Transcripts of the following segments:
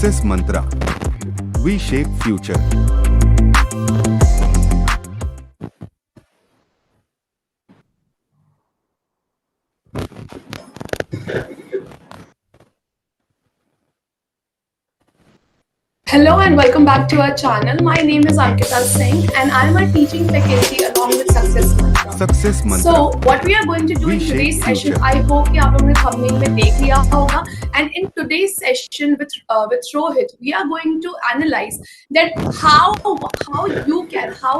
Success Mantra. We shape future. Hello and welcome back to our channel. My name is Ankita Singh and I am a teaching faculty along with Success Mantra. Success Mantra. So what we are going to do We in today's shape session, future. I hope कि आप लोगों ने thumbnail में देख लिया होगा. And in today's session with Rohit, we are going to analyze that how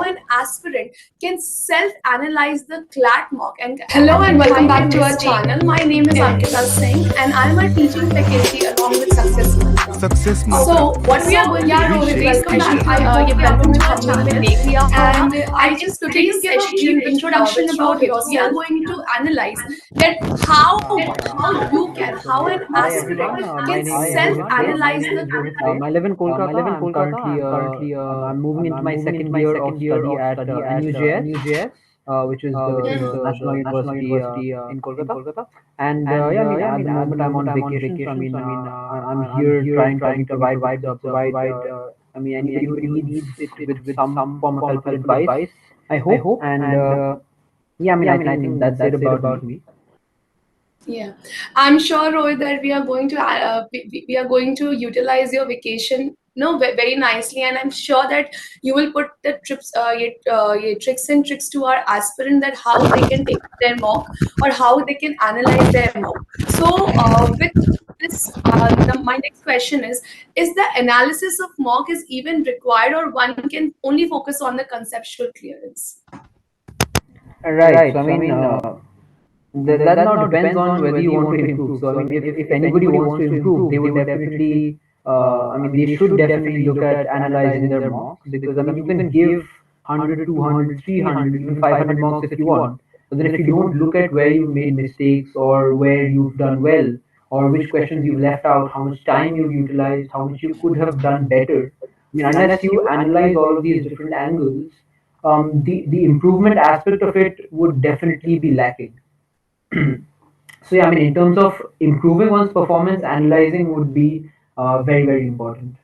an aspirant can self-analyze the CLAT mock. And hello and welcome back to our channel. My name is Ankita Singh and I am a teaching faculty along with Success Mantra. Success Mantra. So what we are going to do in today's session, I hope welcome to our channel, and I just today's session introduction about yourself. We are going to analyze that how an aspirant can self-analyze the. I live in Kolkata. I'm currently I'm moving into my second year of study at NUJS, which is the National University in Kolkata. And yeah, I mean, at the moment I'm on vacation. So, I'm here trying to provide. I mean, anybody who needs it with some form of helpful advice, I hope. And yeah, I think that's it about me. Yeah, I'm sure, Rohit, that we are going to we are going to utilize your vacation very nicely, and I'm sure that you will put the your tricks and tricks to our aspirant that how they can take their mock or how they can analyze their mock. So with this, my next question is the analysis of mock is even required, or one can only focus on the conceptual clearance? Right. So I mean. That now depends on whether you want to improve. So I mean, if anybody wants to improve, they would definitely, I mean, they should definitely look at analyzing their mocks, because I mean, you can give 100, 200, 300, even 500 mocks if you want. But then if you don't look at where you've made mistakes or where you've done well or which questions you've left out, how much time you've utilized, how much you could have done better. I mean, unless you analyze all of these different angles, the improvement aspect of it would definitely be lacking. So yeah, I mean, in terms of improving one's performance, analyzing would be very important.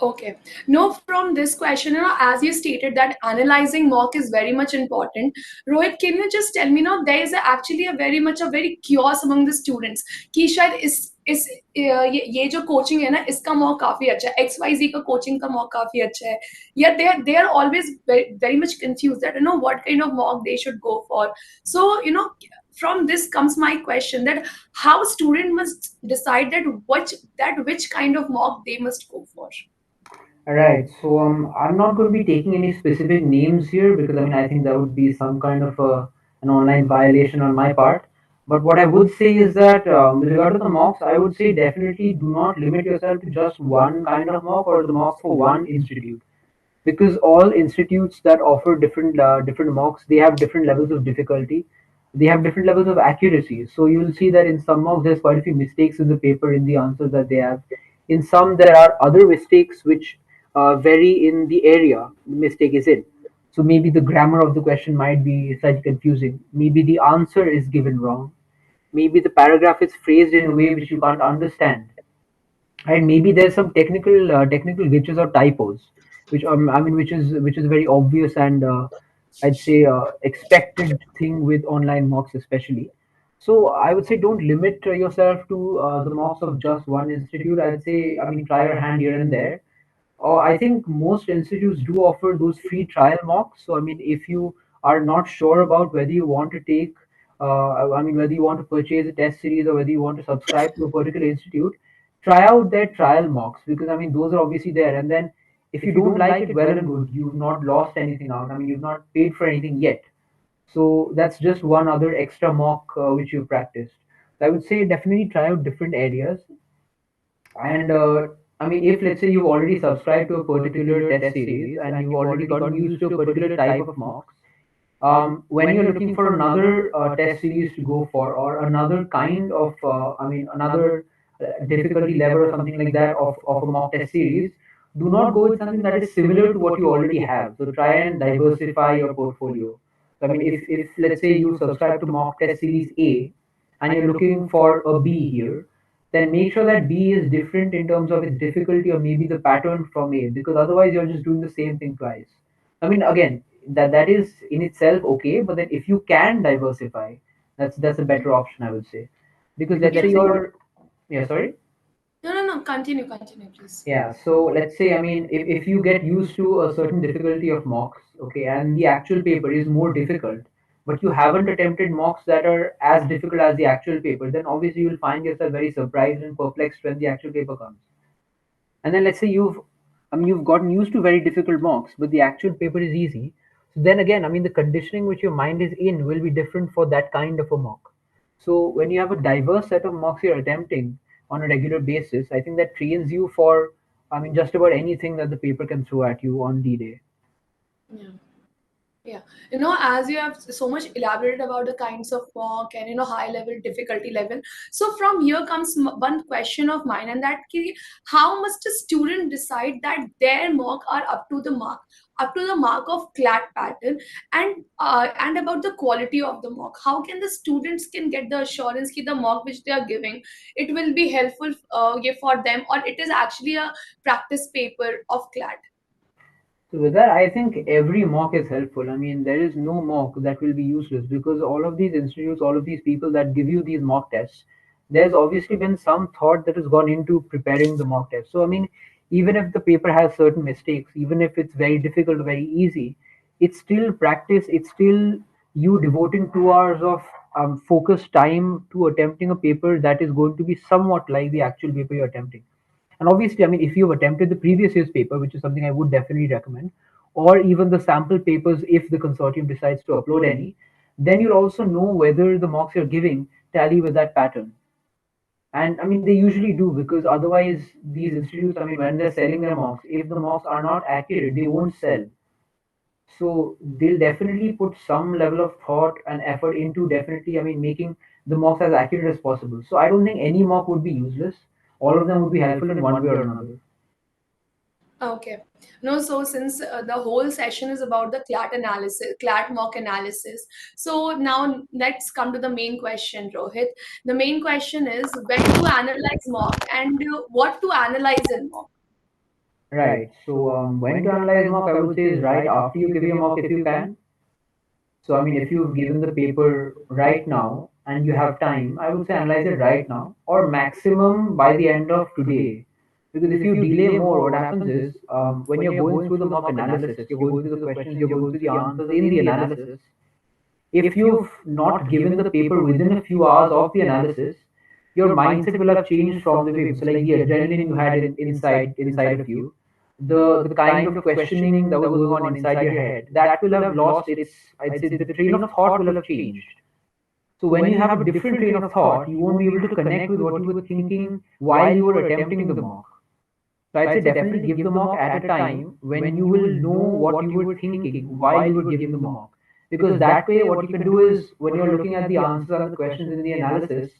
Okay. No, from this question, as you stated that analyzing mock is very much important. Rohit, can you just tell me now, there is actually a very chaos among the students कि शायद इस ये जो coaching है ना, इसका mock काफी अच्छा है, XYZ का कोचिंग का मॉक काफी अच्छा है, yet they are always very much confused that what kind of mock they should go for. So from this comes my question that how student must decide that which kind of mock they must go for. Right. So I'm not going to be taking any specific names here, because I mean, I think that would be some kind of an online violation on my part. But what I would say is that with regard to the mocks, I would say definitely do not limit yourself to just one kind of mock or the mocks for one institute, because all institutes that offer different mocks, they have different levels of difficulty, they have different levels of accuracy. So you'll see that in some mocks there's quite a few mistakes in the paper, in the answers that they have. In some there are other mistakes which vary in the area the mistake is in. So maybe the grammar of the question might be slightly confusing, maybe the answer is given wrong, maybe the paragraph is phrased in a way which you can't understand, and maybe there's some technical glitches or typos, which I mean, which is very obvious and I'd say expected thing with online mocks especially. So I would say don't limit yourself to the mocks of just one institute. I'd say, I mean, try your hand here and there. Or I think most institutes do offer those free trial mocks. So I mean, if you are not sure about whether you want to take, I mean, whether you want to purchase a test series or whether you want to subscribe to a particular institute, try out their trial mocks, because I mean, those are obviously there. And then if you don't like it, well and good, you've not lost anything out. I mean, you've not paid for anything yet. So that's just one other extra mock which you practiced. So I would say definitely try out different areas. And I mean, if let's say you've already subscribed to a particular test series and you've already gotten used to a particular type of mocks, when you're looking for another test series to go for, or another kind of, I mean, another difficulty level or something like that of a mock test series, do not go with something that is similar to what you already have. So try and diversify your portfolio. So, I mean, if let's say you subscribe to mock test series A and you're looking for a B here, then make sure that B is different in terms of its difficulty or maybe the pattern from A, because otherwise you're just doing the same thing twice. I mean, again, that is in itself okay, but then if you can diversify, that's a better option, I would say. Because let's say Yes. you're, yeah, sorry. No, no, no. Continue, please. Yeah, so let's say, I mean, if you get used to a certain difficulty of mocks, okay, and the actual paper is more difficult, but you haven't attempted mocks that are as difficult as the actual paper, then obviously you'll find yourself very surprised and perplexed when the actual paper comes. And then let's say you've gotten used to very difficult mocks, but the actual paper is easy. So then again, I mean, the conditioning which your mind is in will be different for that kind of a mock. So when you have a diverse set of mocks you're attempting on a regular basis, I think that trains you for, I mean, just about anything that the paper can throw at you on D-Day. Yeah. Yeah, as you have so much elaborated about the kinds of mock and high level difficulty level. So from here comes one question of mine, and that how must a student decide that their mock are up to the mark of CLAT pattern, and about the quality of the mock? How can the students can get the assurance that the mock which they are giving, it will be helpful yeah, for them, or it is actually a practice paper of CLAT? So with that, I think every mock is helpful. I mean, there is no mock that will be useless because all of these institutes, all of these people that give you these mock tests, there's obviously been some thought that has gone into preparing the mock test. So I mean, even if the paper has certain mistakes, even if it's very difficult, very easy, it's still practice. It's still you devoting 2 hours of focused time to attempting a paper that is going to be somewhat like the actual paper you're attempting. And obviously, I mean, if you've attempted the previous year's paper, which is something I would definitely recommend, or even the sample papers if the consortium decides to upload any, then you'll also know whether the mocks you're giving tally with that pattern. And I mean, they usually do because otherwise, these institutes, I mean, when they're selling their mocks, if the mocks are not accurate, they won't sell. So they'll definitely put some level of thought and effort into definitely, I mean, making the mocks as accurate as possible. So I don't think any mock would be useless. All of them would be helpful in one way or another. Okay. No, so since the whole session is about the CLAT analysis, CLAT mock analysis. So now let's come to the main question, Rohit. The main question is when to analyze mock and what to analyze in mock. Right. So when to analyze mock, I would say is right after you give your mock if you can. So I mean, if you've given the paper right now and you have time, I would say analyze it right now or maximum by the end of today. Because if you delay more, what happens is when you're going through the mock analysis, you're going through the questions, you're going through the answers in the analysis. If you've not given the paper within a few hours of the analysis, your mindset will have changed from the way. So like the adrenaline you had inside of you, the kind of questioning that was going on inside your head, that will have lost its, I'd say the train of thought will have changed. So when you have a different train of thought, you won't be able to connect with what you were thinking while you were attempting the mock. So I'd say definitely give the mock at a time when you will know what you were thinking while you were giving the mock. Because that way, what you can do is when you're looking at the answers and the questions in the analysis,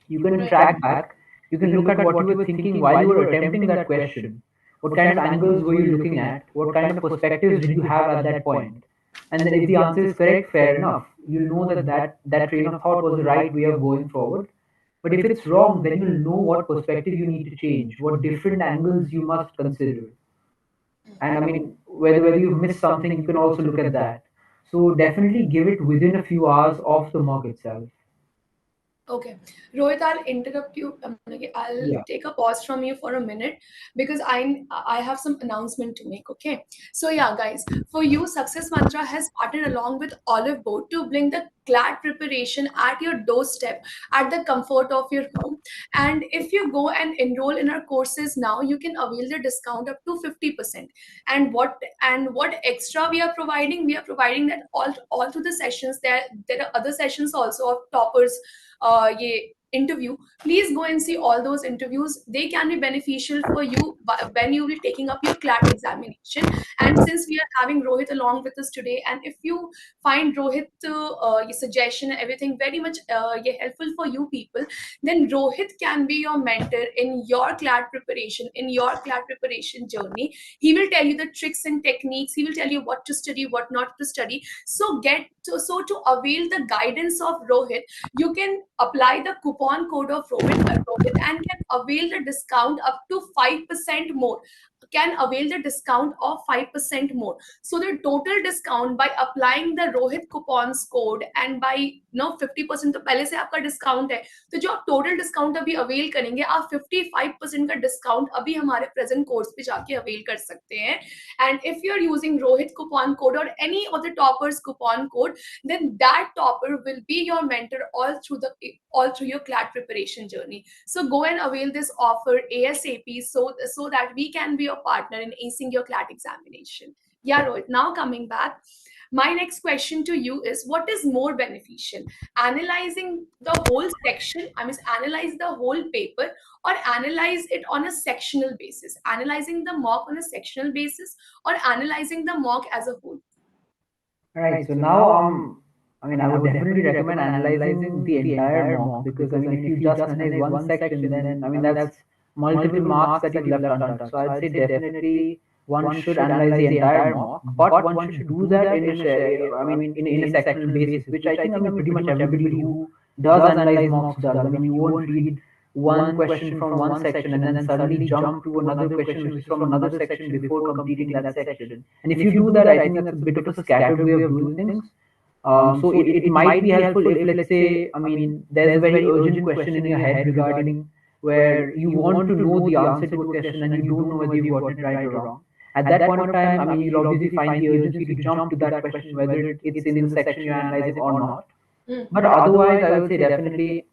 you can Right. track back. You can look at what you were thinking while you were attempting that question. What kind of angles were you looking at? What kind of perspectives did you have at that point? And then if the answer is correct, fair enough. You'll know that train of thought was the right way of going forward. But if it's wrong, then you'll know what perspective you need to change, what different angles you must consider. And I mean, whether you've missed something, you can also look at that. So definitely give it within a few hours of the mock itself. Okay, Rohit, I'll interrupt you. I'll Yeah. take a pause from you for a minute because I have some announcement to make. Okay, so yeah, guys, for you, Success Mantra has partnered along with Olive Boat to bring the CLAT preparation at your doorstep, at the comfort of your home. And if you go and enroll in our courses now, you can avail the discount up to 50%. And what extra we are providing? We are providing that all through the sessions. There are other sessions also of toppers interview. Please go and see all those interviews. They can be beneficial for you when you will be taking up your CLAT examination. And since we are having Rohit along with us today, and if you find Rohit your suggestion and everything very much helpful for you people, then Rohit can be your mentor in your CLAT preparation, in your CLAT preparation journey. He will tell you the tricks and techniques. He will tell you what to study, what not to study. So to avail the guidance of Rohit, you can apply the coupon coupon code of Rohit and can avail the discount up to 5% more. Can avail the discount of 5% more. So the total discount by applying the Rohit coupons code and by 50%, तो पहले से आपका discount है, तो जो आप total discount अभी avail करेंगे, आप 55% का डिस्काउंट अभी हमारे प्रेजेंट कोर्स पे जाके अवेल कर सकते हैं. And if you're using Rohit coupon code or any of the toppers coupon code, then that topper will be your mentor all through your CLAT preparation journey. So go and avail this offer ASAP so that we can be your partner in acing your CLAT examination. Yeah, Rohit. Now coming back, my next question to you is, what is more beneficial? Analyzing the whole section, I mean analyze the whole paper, or analyze it on a sectional basis? Analyzing the mock on a sectional basis or analyzing the mock as a whole? Right. So now, I mean, I would definitely recommend analyzing the entire mock, because I mean, if you just analyze one section, then I mean that's multiple marks that you've left untouched. So I'd say definitely one should analyze the entire mock, but one should do that in I mean, in a sectional basis, which I mean pretty much everybody who does analyze mocks does. I mean, you won't read one question from one section and then suddenly jump to another question which is from another section before completing that section. And if you do that, I think that's a bit of a scattered way of doing things. So it might be helpful if, let's say, I mean, there's a very urgent question in your head regarding where you want to know the answer to a question and you don't know whether you got it right or wrong. At that point of time, I mean, you'll obviously find the urgency to jump to that question, whether it's in the section you're analyzing or not. But otherwise, I would say definitely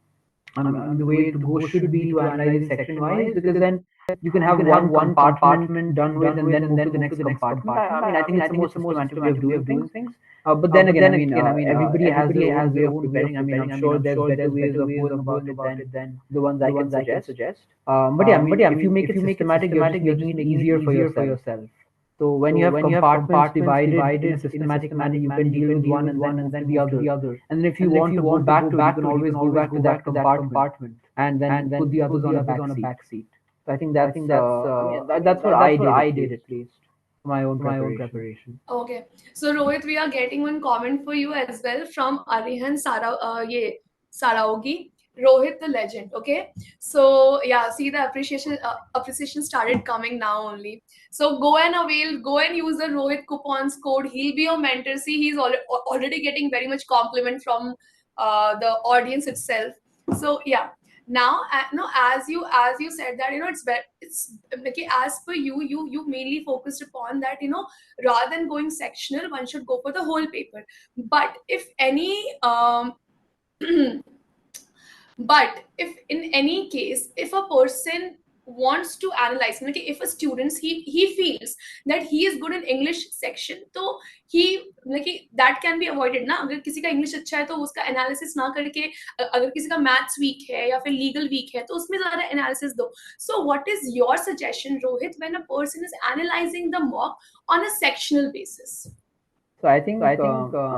the way to go should be to analyze section wise, because then you can have one compartment done with and then move to the next compartment. I mean, I think it's the most systematic way of doing things. But then again, I mean, everybody has their own way of preparing. I mean, I'm sure there's better ways of going about it than the ones I can suggest. But yeah, if you make it systematic, you're just making it easier for yourself. So when you have compartments divided in a systematic manner, you can deal with one and then the other. And then if you want to go back to it, you can always go back to that compartment and then put the others on a back seat. So I think that's what I did at least. My own preparation. Okay, so Rohit, we are getting one comment for you as well from Arihan Saraogi. Rohit the legend. Okay, so yeah, see the appreciation started coming now only. So go and use the Rohit coupons code. He'll be your mentor. See, he's already getting very much compliment from the audience itself. So yeah. Now, no, as you said that it's like, as per you mainly focused upon that, rather than going sectional, one should go for the whole paper. But if any but if in any case, if a person wants to analyze, like if a student he feels that he is good in English section, so he like that can be avoided ना. अगर किसी का English अच्छा है तो उसका analysis ना करके, अगर किसी का maths weak है या फिर legal weak है तो उसमें ज़्यादा analysis दो. So what is your suggestion, Rohit, when a person is analyzing the mock on a sectional basis? So I think I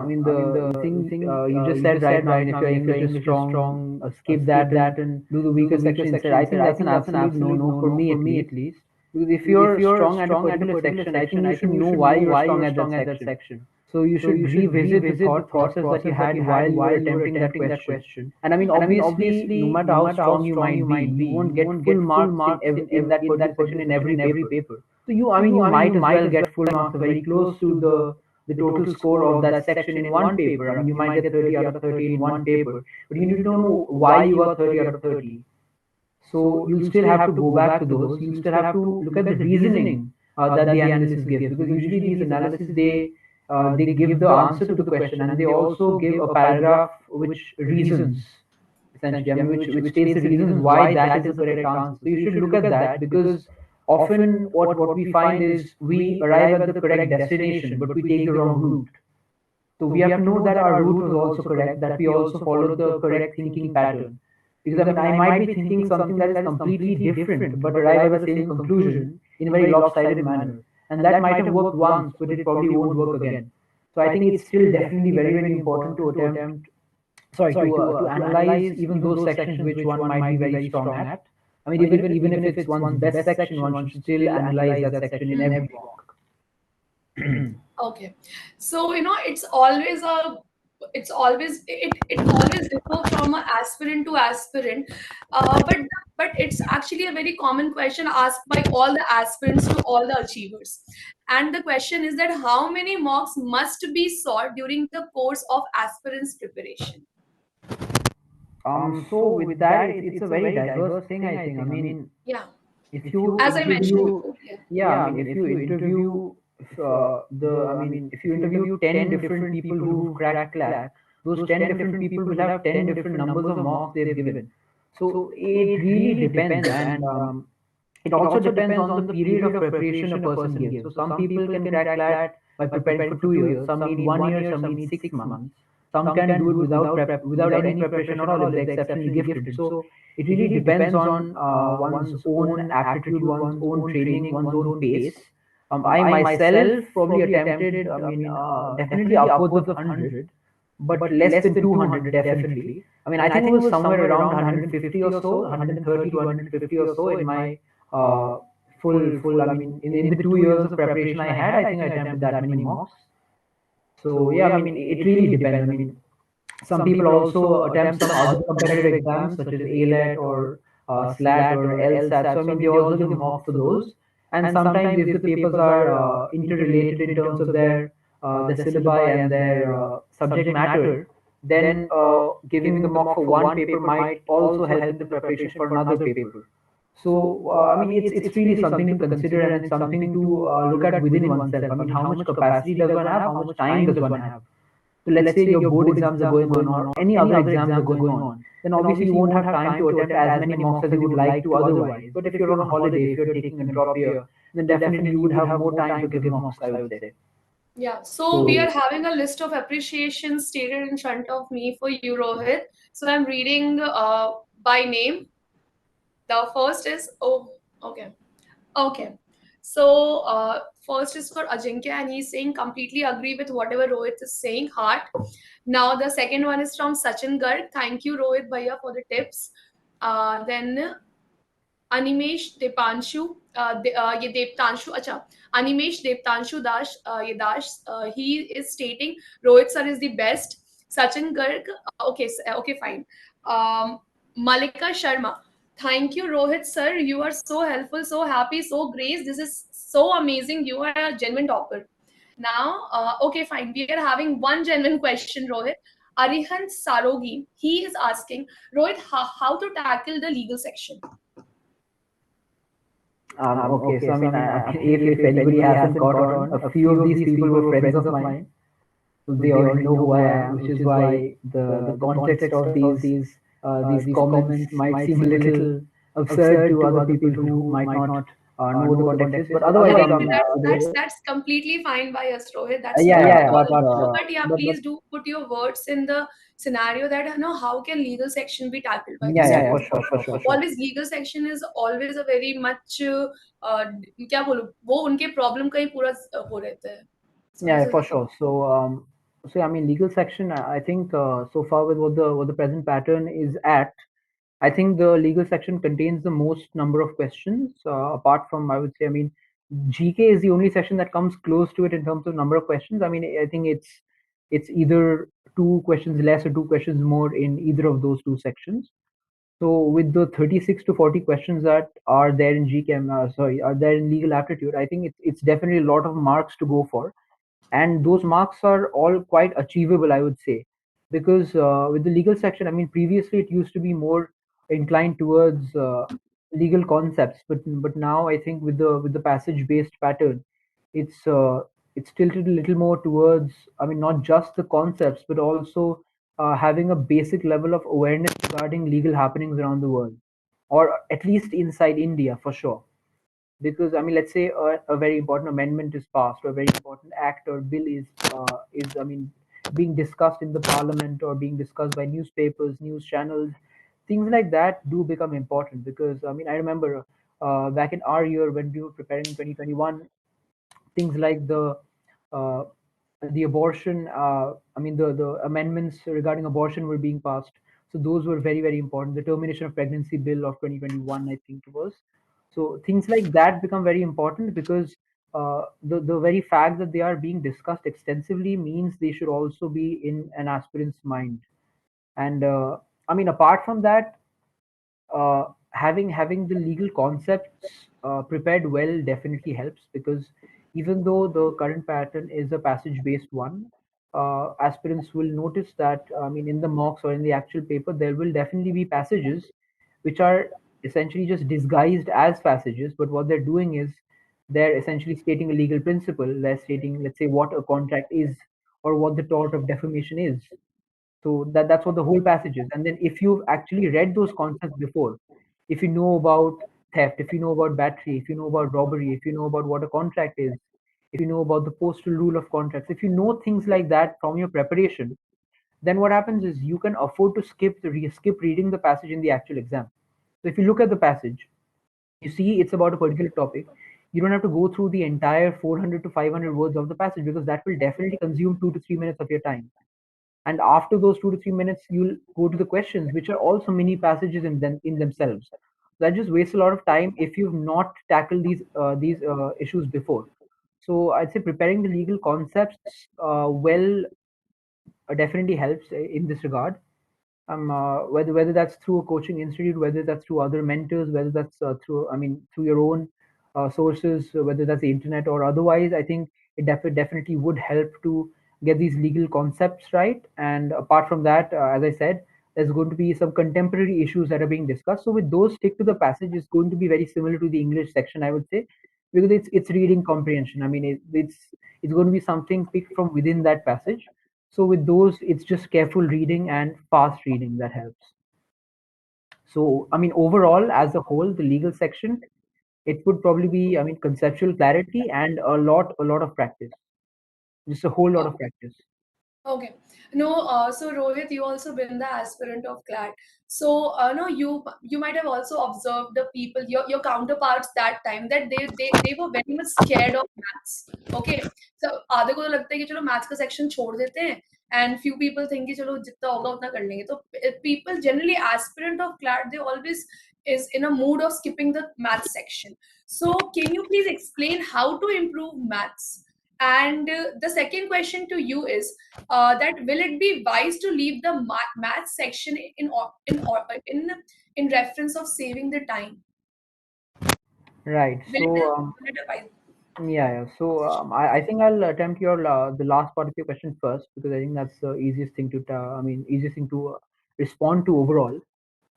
mean the thing you just said right now. If your English is strong, skip that and do the weaker section instead. I think that's an absolute no for me at least. Because if you're strong at a particular section, I think you should know why you're strong at that section. So you should revisit the thought process that you had while you were attempting that question. And I mean, obviously, no matter how strong you might be, you won't get full marks in that particular section in every paper. So you might as well get full marks very close to the total score of that section in one paper. I mean, you might get 30 out of 30 in one paper, but you need to know why you got 30 out of 30. So you'll still have to go back to those. You'll still have to look at the reasoning that the analysis gives, because usually these analyses they give the answer to the question and they also give a paragraph which reasons essentially, I mean, which states the reasons why that is the correct answer. So you should look at that, because often what we find is we arrive at the correct destination, but we take the wrong route. So we have to know that our route was also correct, that we also followed the correct thinking pattern. Because I mean, I might be thinking something that is completely different, but arrive at the same conclusion in a very lopsided manner. And that might have worked once, but it probably won't work again. So I think it's still definitely very important to analyze even those sections which one might be very strong at. I mean, even if it's one's best section, one should still analyze that section in every mock. Okay, so it's always a it always differ from a aspirant to aspirant, but it's actually a very common question asked by all the aspirants to all the achievers. And the question is that how many mocks must be sought during the course of aspirants preparation? So with that, it's a very diverse thing, I think. I mean, Yeah, if you as I mentioned interview, before. Yeah. yeah, I mean, if you interview I mean, if you interview 10 different people who've cracked CLAT, those 10 different people will have 10 different numbers of mocks they've given. So it really depends, and it also depends on the period of preparation a person gives. So some people can crack CLAT by preparing for 2 years, some need 1 year, some need 6 months. Some can do it without any preparation at all if they're exceptionally gifted. So it really depends on one's own aptitude, one's own training, one's own pace. I myself probably attempted, I mean, definitely upwards of 100, but less than 200 definitely. I mean, I think it was somewhere around 150 or so, 130 to 150 or so in my uh, full. I mean, in the 2 years of preparation I had, I think I attempted that many mocks. So yeah, I mean, it really depends. I mean, some people also attempt some other competitive exams such as AILET or SLAT or LSAT. So I mean, they also give mocks for those. And sometimes if the papers are interrelated in terms of their syllabi and their subject matter, then giving the mock for one paper might also help in the preparation for another paper. So I mean, it's really something to consider, and it's something to look at within oneself. I mean, how much capacity does one have? How much time does one have? So let's say your board exams are going on or any other exams are going on, then obviously you won't have time to attempt as many mocks as you would like to otherwise. But if you're on holiday, if you're taking a drop year, then definitely you would have more time to give mocks, I would say. Yeah, so we So are having a list of appreciation stated in front of me for you, Rohit. So I'm reading by name. The first is, oh, okay. Okay. So first is for Ajinkya, and he's saying completely agree with whatever Rohit is saying. Heart. Now the second one is from Sachin Garg. Thank you, Rohit Bhaiya, for the tips. Then Animesh Depanshu, ये Deptanshu, अच्छा, Animesh Deptanshu Dash, ये Dash, he is stating Rohit sir is the best. Sachin Garg, okay, okay, fine. Malika Sharma, thank you, Rohit sir. You are so helpful, so happy, so grace. This is so amazing. You are a genuine topper. Now, okay, fine. We are having one genuine question, Rohit. Arihant Sarogi, he is asking, Rohit, how to tackle the legal section? okay, so I mean, if anybody hasn't caught on, a few of these people were friends of mine, so they already know who I am, which is why the context of these comments might seem a little absurd to other people who might not know what the context is. But otherwise, That's completely fine by us, Rohit. That's yeah, not yeah, at all. but But yeah, please do put your words in the scenario that how can legal section be tackled by the yeah, for students. sure, for sure. Always legal section is always a very much क्या बोलूं वो उनके problem का ही पूरा वो रहता है. So this Yeah, is for sure. So I mean, legal section. I think so far with what the present pattern is at, I think the legal section contains the most number of questions. Apart from, I would say, I mean, GK is the only section that comes close to it in terms of number of questions. I mean, I think it's either two questions less or two questions more in either of those two sections. So with the 36 to 40 questions that are there in GChem, sorry, are there in legal aptitude, I think it's definitely a lot of marks to go for, and those marks are all quite achievable, I would say, because with the legal section, I mean, previously it used to be more inclined towards legal concepts, but now I think with the passage based pattern, it's tilted a little more towards, I mean, not just the concepts but also having a basic level of awareness regarding legal happenings around the world, or at least inside India for sure. Because I mean, let's say a very important amendment is passed, or a very important act or bill is, I mean, being discussed in the parliament or being discussed by newspapers, news channels, things like that do become important. Because I mean, I remember back in our year when we were preparing 2021, things like uh, the abortion, I mean, the amendments regarding abortion were being passed. So those were very, very important. The termination of pregnancy bill of 2021, I think it was. So things like that become very important because the very fact that they are being discussed extensively means they should also be in an aspirant's mind. And I mean, apart from that, having the legal concepts prepared well definitely helps, because even though the current pattern is a passage based one, aspirants will notice that, I mean, in the mocks or in the actual paper there will definitely be passages which are essentially just disguised as passages, but what they're doing is they're essentially stating a legal principle. They're stating, let's say, what a contract is, or what the tort of defamation is. So that's what the whole passage is. And then if you've actually read those concepts before, if you know about theft, if you know about battery, if you know about robbery, if you know about what a contract is, if you know about the postal rule of contracts, if you know things like that from your preparation, then what happens is you can afford to skip reading the passage in the actual exam. So if you look at the passage, you see it's about a particular topic. You don't have to go through the entire 400 to 500 words of the passage, because that will definitely consume 2 to 3 minutes of your time. And after those 2 to 3 minutes you'll go to the questions, which are also mini passages in themselves. That just wastes a lot of time if you've not tackled these issues before. So I'd say preparing the legal concepts well definitely helps in this regard. Whether that's through a coaching institute, whether that's through other mentors, whether that's through, I mean, through your own sources, whether that's the internet or otherwise, I think it definitely would help to get these legal concepts right. And apart from that, as I said, there's going to be some contemporary issues that are being discussed. So with those, stick to the passage is going to be very similar to the English section, I would say, because it's reading comprehension. I mean, it's going to be something picked from within that passage. So with those, it's just careful reading and fast reading that helps. So I mean, overall, as a whole, the legal section, it would probably be, I mean, conceptual clarity and a lot of practice, just a whole lot of practice. Okay. No, so Rohit, you also been the aspirant of CLAT. So, no, you might have also observed the people, your counterparts that time, that they were very much scared of maths. Okay. So आधे को तो लगता है कि चलो maths का section छोड़ देते हैं, and few people think कि चलो जितना होगा उतना कर लेंगे. तो people generally aspirant of CLAT, they always is in a mood of skipping the maths section. So can you please explain how to improve maths? And the second question to you is that will it be wise to leave the math section in reference of saving the time? Right. Will it advise? Yeah. So I think I'll attempt your the last part of your question first, because I think that's the easiest thing to easiest thing to respond to overall.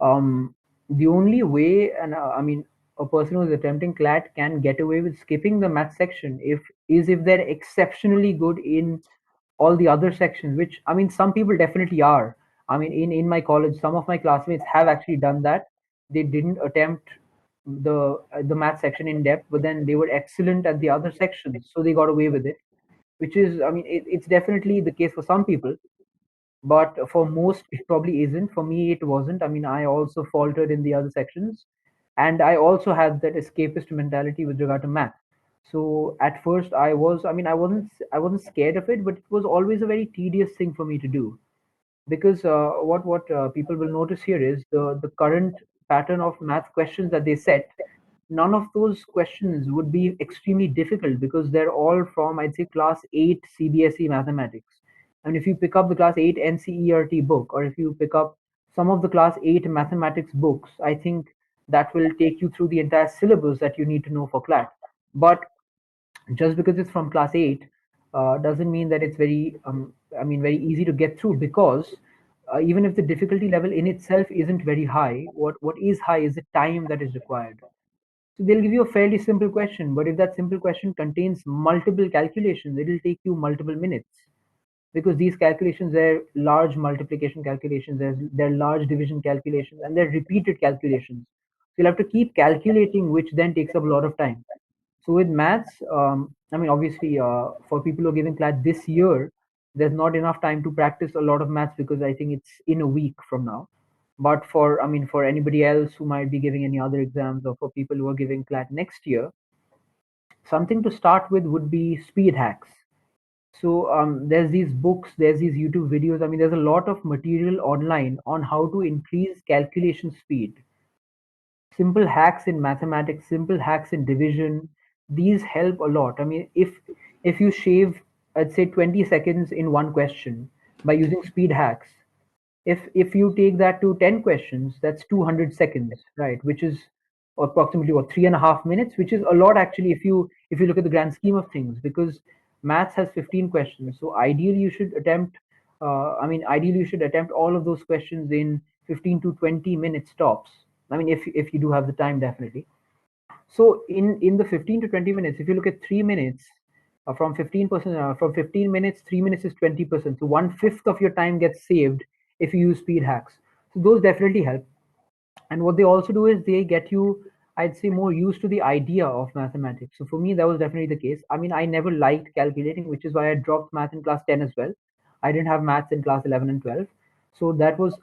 Um, the only way, and I mean, a person who's attempting CLAT can get away with skipping the math section if they're exceptionally good in all the other sections, which, I mean, some people definitely are. I mean, in my college, some of my classmates have actually done that. They didn't attempt the math section in depth, but then they were excellent at the other sections, so they got away with it. Which is, I mean, it's definitely the case for some people, but for most it probably isn't. For me it wasn't. I mean, I also faltered in the other sections, and I also had that escapist mentality with regard to math. So at first I was, I mean, I wasn't scared of it, but it was always a very tedious thing for me to do, because what people will notice here is the current pattern of math questions that they set. None of those questions would be extremely difficult, because they're all from, I'd say, class 8 CBSE mathematics. And if you pick up the class 8 NCERT book, or if you pick up some of the class 8 mathematics books, I think that will take you through the entire syllabus that you need to know for CLAT. But just because it's from class 8 doesn't mean that it's very easy to get through, because even if the difficulty level in itself isn't very high, what is high is the time that is required. So they'll give you a fairly simple question, but if that simple question contains multiple calculations, it'll take you multiple minutes, because these calculations, they're large multiplication calculations, they're large division calculations, and they're repeated calculations. So you'll have to keep calculating, which then takes up a lot of time. So with maths, I mean, obviously, for people who are giving CLAT this year, there's not enough time to practice a lot of maths, because I think it's in a week from now. But for, I mean, for anybody else who might be giving any other exams, or for people who are giving CLAT next year, something to start with would be speed hacks. So there's these books, there's these YouTube videos. I mean, there's a lot of material online on how to increase calculation speed. Simple hacks in mathematics, simple hacks in division, these help a lot. I mean, if you shave, I'd say 20 seconds in one question by using speed hacks, if you take that to 10 questions, that's 200 seconds, right? Which is approximately what, 3.5 minutes, which is a lot actually if you look at the grand scheme of things, because maths has 15 questions. So ideally you should attempt ideally you should attempt all of those questions in 15 to 20 minutes tops. I mean, if you do have the time, definitely. So in the 15 to 20 minutes, if you look at 3 minutes, from 15%, from 15 minutes, 3 minutes is 20%. So one-fifth of your time gets saved if you use speed hacks. So those definitely help. And what they also do is they get you, I'd say, more used to the idea of mathematics. So for me, that was definitely the case. I mean, I never liked calculating, which is why I dropped math in class 10 as well. I didn't have maths in class 11 and 12. So that was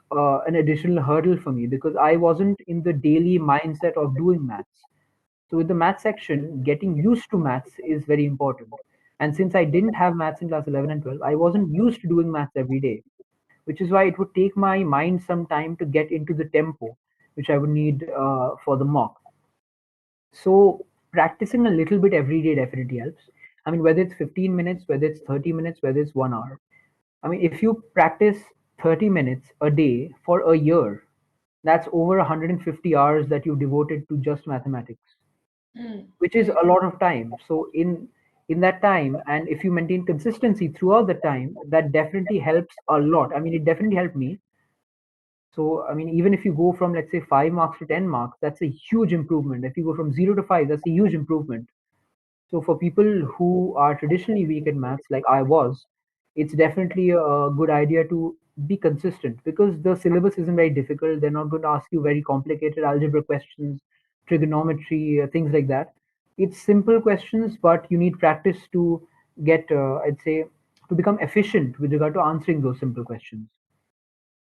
an additional hurdle for me because I wasn't in the daily mindset of doing maths. So with the math section, getting used to maths is very important. And since I didn't have maths in class 11 and 12, I wasn't used to doing maths every day, which is why it would take my mind some time to get into the tempo, which I would need for the mock. So practicing a little bit every day definitely helps. I mean, whether it's 15 minutes, whether it's 30 minutes, whether it's 1 hour. I mean, if you practice 30 minutes a day for a year, that's over 150 hours that you devoted to just mathematics, which is a lot of time. So in that time, and if you maintain consistency throughout the time, that definitely helps a lot. I mean, it definitely helped me. So I mean, even if you go from, let's say, 5 marks to 10 marks, that's a huge improvement. If you go from 0 to 5, that's a huge improvement. So for people who are traditionally weak in maths, like I was, it's definitely a good idea to be consistent because the syllabus isn't very difficult. They're not going to ask you very complicated algebra questions, trigonometry, things like that. It's simple questions, but you need practice to get, I'd say, to become efficient with regard to answering those simple questions.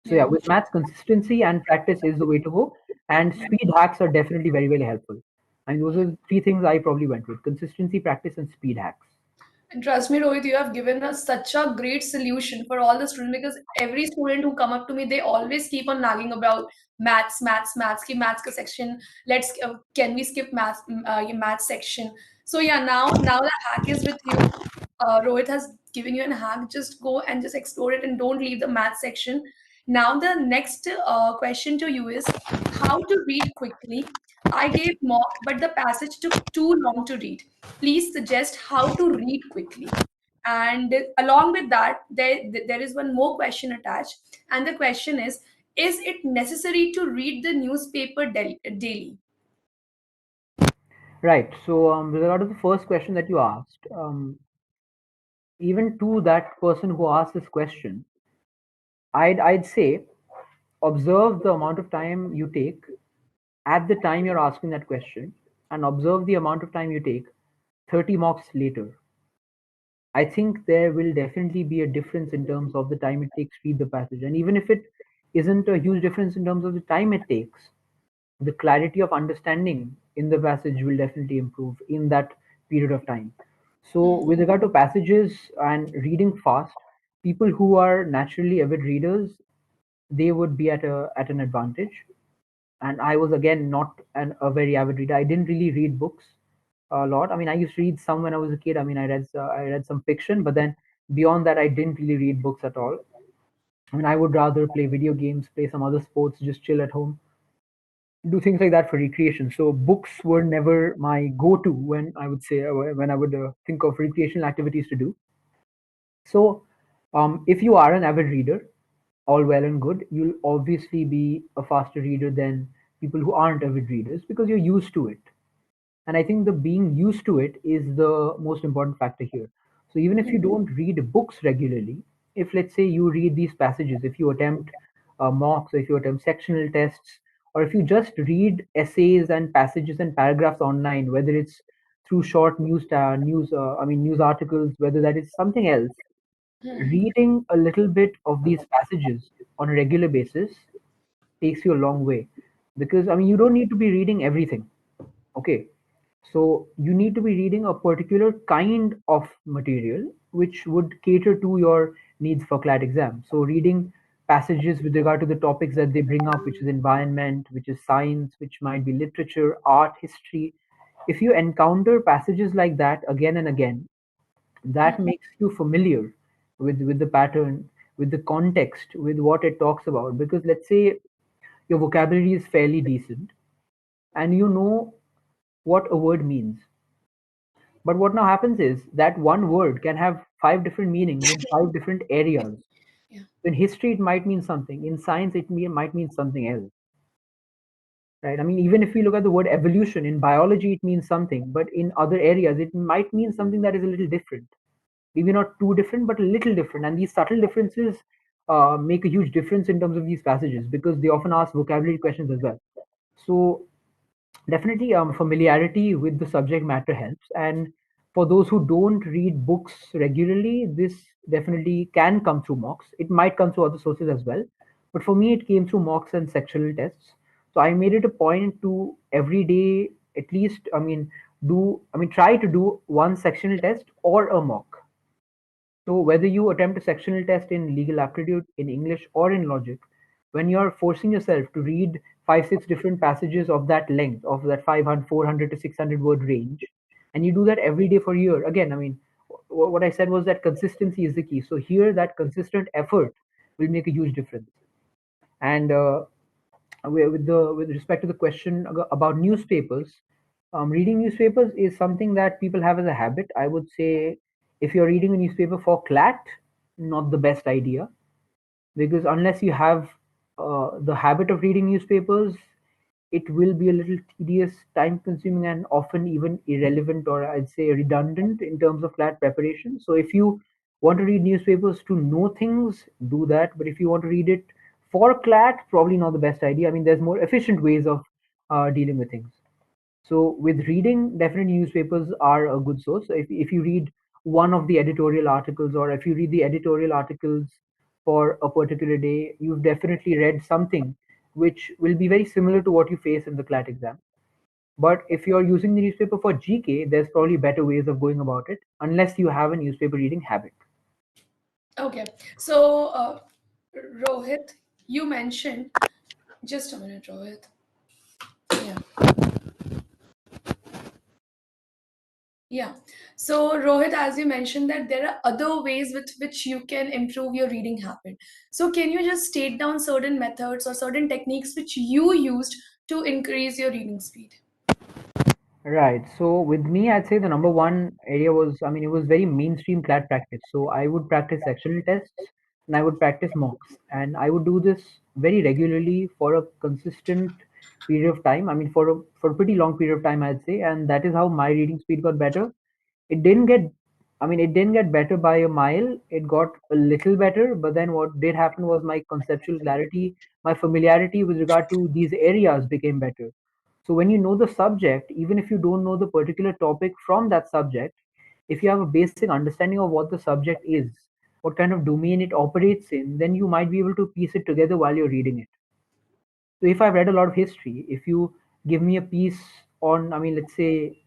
So yeah, Yeah. with maths, consistency and practice is the way to go. And speed hacks are definitely very, very helpful. And those are the three things I probably went with: consistency, practice, and speed hacks. And trust me, Rohit, you have given us such a great solution for all the students because every student who come up to me, they always keep on nagging about maths, maths, maths. Ki maths ka section. Can we skip maths, ye maths section? So yeah, now the hack is with you. Rohit has given you an hack. Just go and just explore it and don't leave the math section. Now the next question to you is how to read quickly. I gave mock, but the passage took too long to read. Please suggest how to read quickly. And along with that, there is one more question attached. And the question is it necessary to read the newspaper daily? Right. So with regard to the first question that you asked, even to that person who asked this question, I'd say observe the amount of time you take at the time you're asking that question, and observe the amount of time you take 30 mocks later. I think there will definitely be a difference in terms of the time it takes to read the passage. And even if it isn't a huge difference in terms of the time it takes, the clarity of understanding in the passage will definitely improve in that period of time. So, with regard to passages and reading fast, people who are naturally avid readers, they would be at an advantage. And I was again not a very avid reader. I didn't really read books a lot. I mean, I used to read some when I was a kid. I mean, I read some fiction, but then beyond that, I didn't really read books at all. I mean, I would rather play video games, play some other sports, just chill at home, do things like that for recreation. So books were never my go-to when I would say when I would think of recreational activities to do. So if you are an avid reader, all well and good, you'll obviously be a faster reader than people who aren't avid readers because you're used to it. And I think the being used to it is the most important factor here. So even if you don't read books regularly, if let's say you read these passages, if you attempt mocks, or if you attempt sectional tests, or if you just read essays and passages and paragraphs online, whether it's through short news articles, whether that is something else, reading a little bit of these passages on a regular basis takes you a long way. Because I mean, you don't need to be reading everything. Okay, so you need to be reading a particular kind of material which would cater to your needs for CLAT exam. So reading passages with regard to the topics that they bring up, which is environment, which is science, which might be literature, art, history. If you encounter passages like that again and again, that makes you familiar with the pattern, with the context, with what it talks about. Because let's say your vocabulary is fairly decent and you know what a word means. But what now happens is that one word can have five different meanings in five different areas. Yeah. In history, it might mean something. In science, might mean something else. Right? I mean, even if we look at the word evolution in biology, it means something, but in other areas, it might mean something that is a little different. Maybe not too different, but a little different. And these subtle differences make a huge difference in terms of these passages because they often ask vocabulary questions as well. So definitely, familiarity with the subject matter helps. And for those who don't read books regularly, this definitely can come through mocks. It might come through other sources as well. But for me, it came through mocks and sectional tests. So I made it a point to every day, at least, try to do one sectional test or a mock. So whether you attempt a sectional test in legal aptitude, in English, or in logic, when you're forcing yourself to read five, six different passages of that length, of that 500, 400 to 600 word range, and you do that every day for a year, again, what I said was that consistency is the key. So here, that consistent effort will make a huge difference. And with respect to the question about newspapers, reading newspapers is something that people have as a habit. I would say if you're reading a newspaper for CLAT, not the best idea because unless you have the habit of reading newspapers, it will be a little tedious, time consuming, and often even irrelevant or I'd say redundant in terms of CLAT preparation. So if you want to read newspapers to know things, do that. But if you want to read it for CLAT, probably not the best idea. I mean, there's more efficient ways of dealing with things. So with reading, definitely newspapers are a good source. So if you read one of the editorial articles or if you read the editorial articles for a particular day, you've definitely read something which will be very similar to what you face in the CLAT exam. But if you're using the newspaper for GK, there's probably better ways of going about it, unless you have a newspaper reading habit. Okay. So, Rohit, you mentioned, just a minute, Rohit. Yeah. Yeah. So, Rohit, as you mentioned, that there are other ways with which you can improve your reading habit. So, can you just state down certain methods or certain techniques which you used to increase your reading speed? Right. So with me, I'd say the number one area was, it was very mainstream CLAT practice. So I would practice sectional tests and I would practice mocks. And I would do this very regularly for a consistent period of time. For a pretty long period of time, I'd say. And that is how my reading speed got better. It didn't get, it didn't get better by a mile. It got a little better. But then what did happen was my conceptual clarity, my familiarity with regard to these areas became better. So when you know the subject, even if you don't know the particular topic from that subject, if you have a basic understanding of what the subject is, what kind of domain it operates in, then you might be able to piece it together while you're reading it. So if I've read a lot of history, if you give me a piece on, let's say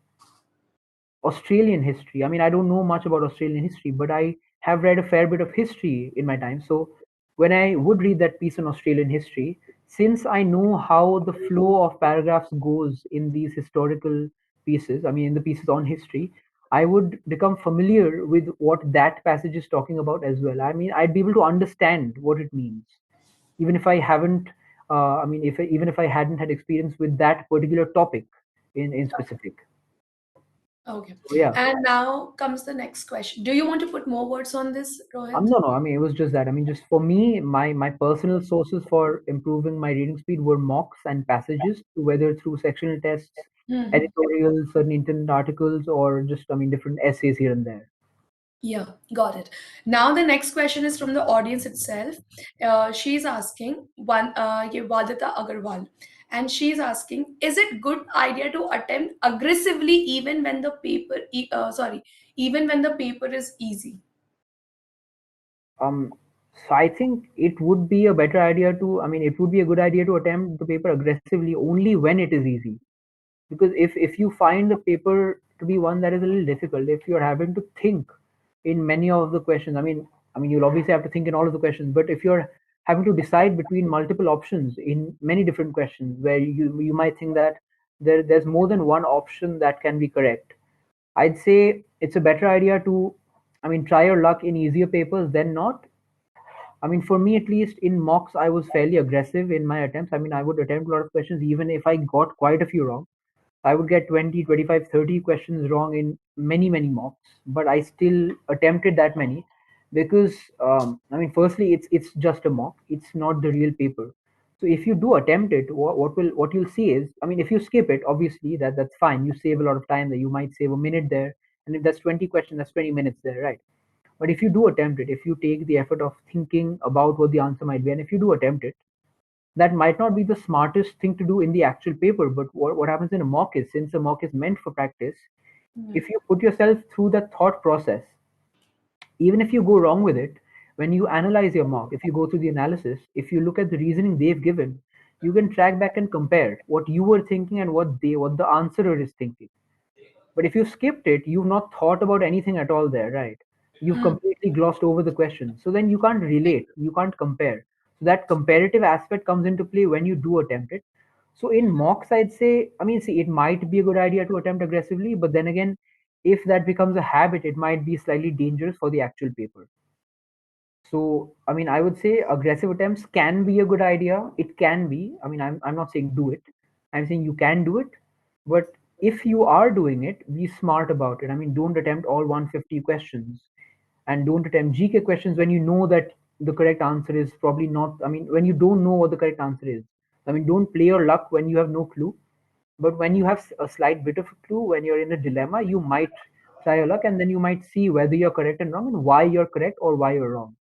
Australian history. I don't know much about Australian history, but I have read a fair bit of history in my time. So when I would read that piece on Australian history, since I know how the flow of paragraphs goes in these historical pieces, in the pieces on history, I would become familiar with what that passage is talking about as well. I'd be able to understand what it means, even if I haven't, if even if I hadn't had experience with that particular topic in specific. Okay. So yeah. And now comes the next question. Do you want to put more words on this, Rohit? No, no. It was just that. Just for me, my personal sources for improving my reading speed were mocks and passages, whether through sectional tests, Mhm. editorials, certain internet articles, or just different essays here and there. Yeah, got it. Now the next question is from the audience itself. She's asking ye Vadita Agarwal, and she's asking, is it good idea to attempt aggressively even when the even when the paper is easy? Um, so I think it would be a better idea to. It would be a good idea to attempt the paper aggressively only when it is easy. Because if you find the paper to be one that is a little difficult, if you're having to think in many of the questions, you'll obviously have to think in all of the questions, but if you're having to decide between multiple options in many different questions where you might think that there's more than one option that can be correct. I'd say it's a better idea to, I mean, try your luck in easier papers than not. I mean, for me at least, in mocks, I was fairly aggressive in my attempts. I mean, I would attempt a lot of questions, even if I got quite a few wrong. I would get 20, 25, 30 questions wrong in many, many mocks, but I still attempted that many because, I mean, firstly, it's just a mock. It's not the real paper. So if you do attempt it, what you'll see is, I mean, if you skip it, obviously that's fine. You save a lot of time there. You might save a minute there, and if that's 20 questions, that's 20 minutes there, right? But if you do attempt it, if you take the effort of thinking about what the answer might be, and if you do attempt it, that might not be the smartest thing to do in the actual paper. But what happens in a mock is, since a mock is meant for practice, if you put yourself through that thought process, even if you go wrong with it, when you analyze your mock, if you go through the analysis, if you look at the reasoning they've given, you can track back and compare what you were thinking and what the answerer is thinking. But if you skipped it, you've not thought about anything at all there, right? You've completely glossed over the question. So then you can't relate, you can't compare. So that comparative aspect comes into play when you do attempt it. So in mocks, I'd say, I mean, see, it might be a good idea to attempt aggressively, but then again, if that becomes a habit, it might be slightly dangerous for the actual paper. So, I mean, I would say aggressive attempts can be a good idea. It can be. I mean, I'm not saying do it. I'm saying you can do it. But if you are doing it, be smart about it. I mean, don't attempt all 150 questions and don't attempt GK questions when you know that the correct answer is probably not. I mean, when you don't know what the correct answer is. I mean, don't play your luck when you have no clue. But when you have a slight bit of a clue, when you're in a dilemma, you might try your luck and then you might see whether you're correct and wrong and why you're correct or why you're wrong.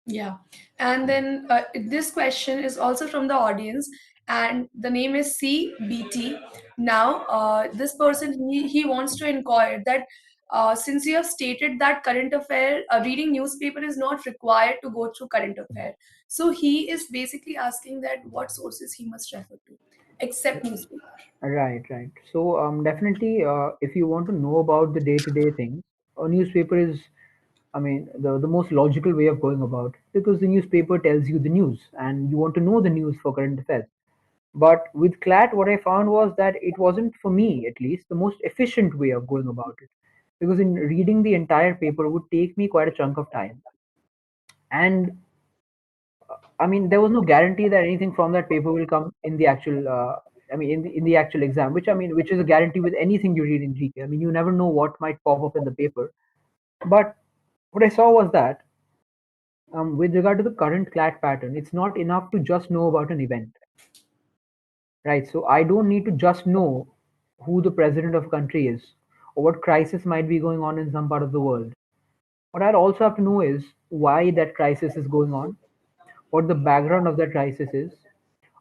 Yeah. And then this question is also from the audience, and the name is CBT. Now, this person, he wants to inquire that since you have stated that current affair, reading newspaper is not required to go through current affair. So he is basically asking that what sources he must refer to, except newspaper. Right, right. So, definitely, if you want to know about the day-to-day things, a newspaper is, I mean, the most logical way of going about it, because the newspaper tells you the news and you want to know the news for current affairs. But with CLAT, what I found was that it wasn't, for me at least, the most efficient way of going about it. Because in reading the entire paper would take me quite a chunk of time. And I mean, there was no guarantee that anything from that paper will come in the actual. I mean, in the actual exam, which I mean, which is a guarantee with anything you read in GK. I mean, you never know what might pop up in the paper. But what I saw was that, with regard to the current CLAT pattern, it's not enough to just know about an event, right? So I don't need to just know who the president of a country is or what crisis might be going on in some part of the world. What I'd also have to know is why that crisis is going on, what the background of that crisis is,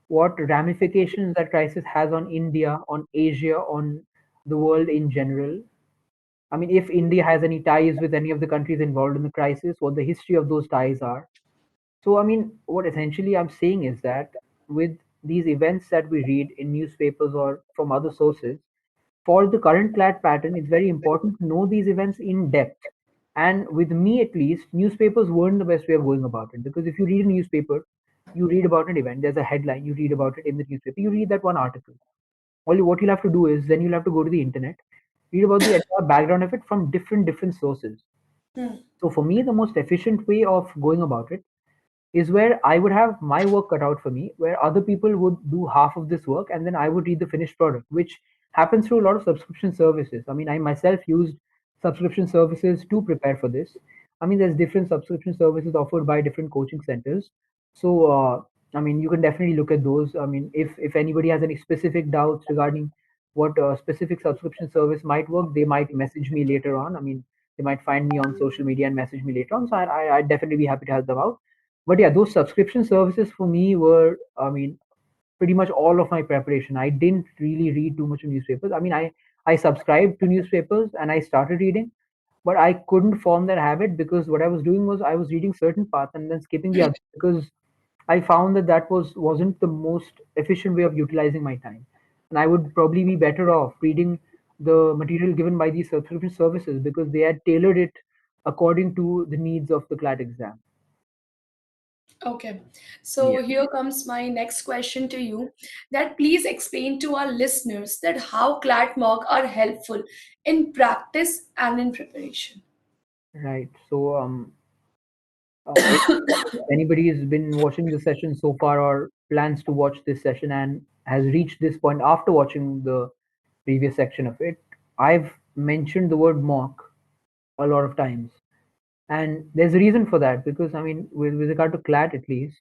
what ramifications that crisis has on India, on Asia, on the world in general. I mean, if India has any ties with any of the countries involved in the crisis, what the history of those ties are. So, I mean, what essentially I'm saying is that with these events that we read in newspapers or from other sources, for the current CLAT pattern, it's very important to know these events in depth. And with me, at least, newspapers weren't the best way of going about it, because if you read a newspaper, you read about an event, there's a headline, you read about it in the newspaper, you read that one article. Only what you'll have to do is then you'll have to go to the internet, read about the entire background of it from different sources. So for me, the most efficient way of going about it is where I would have my work cut out for me, where other people would do half of this work and then I would read the finished product, which happens through a lot of subscription services. I mean, I myself used subscription services to prepare for this. I mean, there's different subscription services offered by different coaching centers. So, I mean, you can definitely look at those. I mean, if anybody has any specific doubts regarding what specific subscription service might work, they might message me later on. I mean, they might find me on social media and message me later on. So I'd definitely be happy to help them out. But yeah, those subscription services for me were, I mean, pretty much all of my preparation. I didn't really read too much of newspapers. I mean, I subscribed to newspapers and I started reading, but I couldn't form that habit because what I was doing was I was reading certain parts and then skipping the other because I found that wasn't the most efficient way of utilizing my time, and I would probably be better off reading the material given by these subscription services because they had tailored it according to the needs of the CLAT exam. Okay, so Yeah. here comes my next question to you. That please explain to our listeners that how CLAT mock are helpful in practice and in preparation. Right. So if anybody has been watching the session so far or plans to watch this session and has reached this point after watching the previous section of it, I've mentioned the word mock a lot of times. And there's a reason for that because, I mean, with regard to CLAT at least,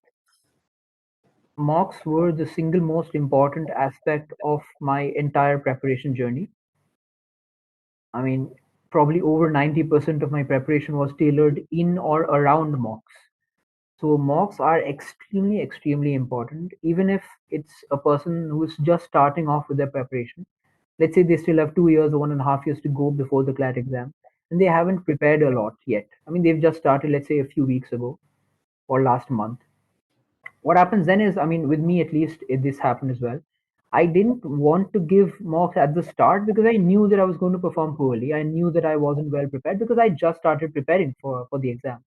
mocks were the single most important aspect of my entire preparation journey. I mean, probably over 90% of my preparation was tailored in or around mocks. So mocks are extremely, extremely important, even if it's a person who is just starting off with their preparation. Let's say they still have 2 years or 1.5 years to go before the CLAT exam, and they haven't prepared a lot yet. I mean, they've just started, let's say, a few weeks ago or last month. What happens then is, I mean, with me at least, this happened as well. I didn't want to give mocks at the start because I knew that I was going to perform poorly. I knew that I wasn't well prepared because I just started preparing for the exam.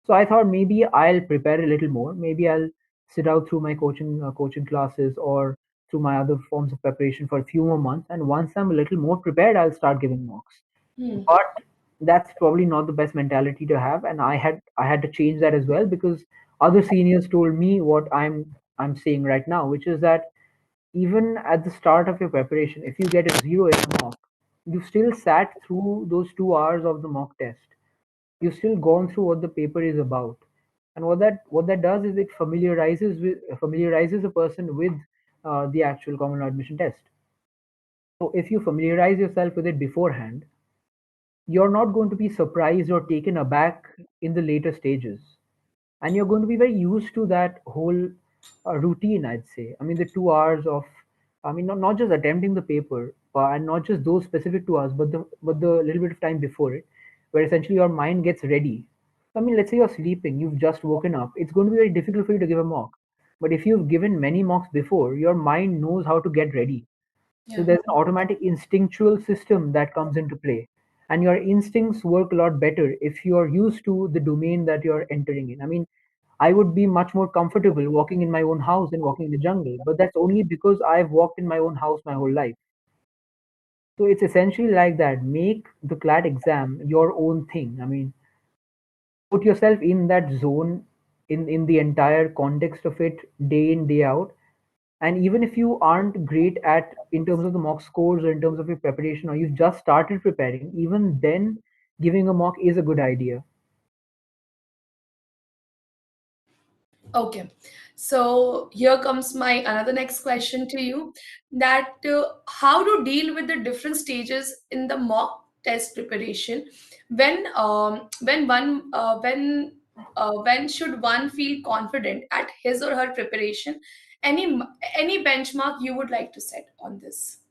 So I thought maybe I'll prepare a little more. Maybe I'll sit out through my coaching classes or through my other forms of preparation for a few more months. And once I'm a little more prepared, I'll start giving mocks. Hmm. But that's probably not the best mentality to have, and I had to change that as well because other seniors told me what I'm saying right now, which is that even at the start of your preparation, if you get a zero in a mock, you've still sat through those 2 hours of the mock test. You've still gone through what the paper is about, and what that does is it familiarizes a person with the actual common law admission test. So if you familiarize yourself with it beforehand, you're not going to be surprised or taken aback in the later stages, and you're going to be very used to that whole routine, I'd say. I mean, the 2 hours of, I mean, not just attempting the paper, and not just those specific 2 hours, but the little bit of time before it, where essentially your mind gets ready. I mean, let's say you're sleeping, you've just woken up, it's going to be very difficult for you to give a mock. But if you've given many mocks before, your mind knows how to get ready. So Yeah. there's an automatic instinctual system that comes into play. And your instincts work a lot better if you're used to the domain that you're entering in. I mean, I would be much more comfortable walking in my own house than walking in the jungle, but that's only because I've walked in my own house my whole life. So it's essentially like that. Make the CLAT exam your own thing. I mean, put yourself in that zone, in the entire context of it, day in, day out. And even if you aren't great at in terms of the mock scores or in terms of your preparation, or you've just started preparing, even then giving a mock is a good idea. Okay, so here comes my another next question to you. That how to deal with the different stages in the mock test preparation. When should one feel confident at his or her preparation? Any benchmark you would like to set on this?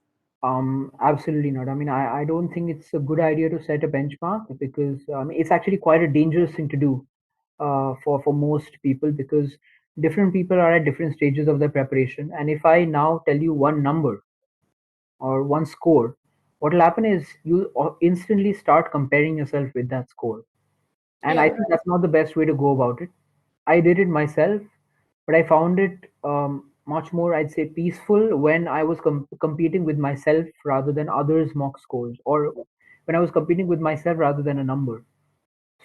Absolutely not. I mean, I don't think it's a good idea to set a benchmark because it's actually quite a dangerous thing to do for most people because different people are at different stages of their preparation. And if I now tell you one number or one score, what will happen is you instantly start comparing yourself with that score. And I Yeah. think that's not the best way to go about it. I did it myself, but I found it much more, I'd say, peaceful when I was competing with myself rather than others' mock scores, or when I was competing with myself rather than a number.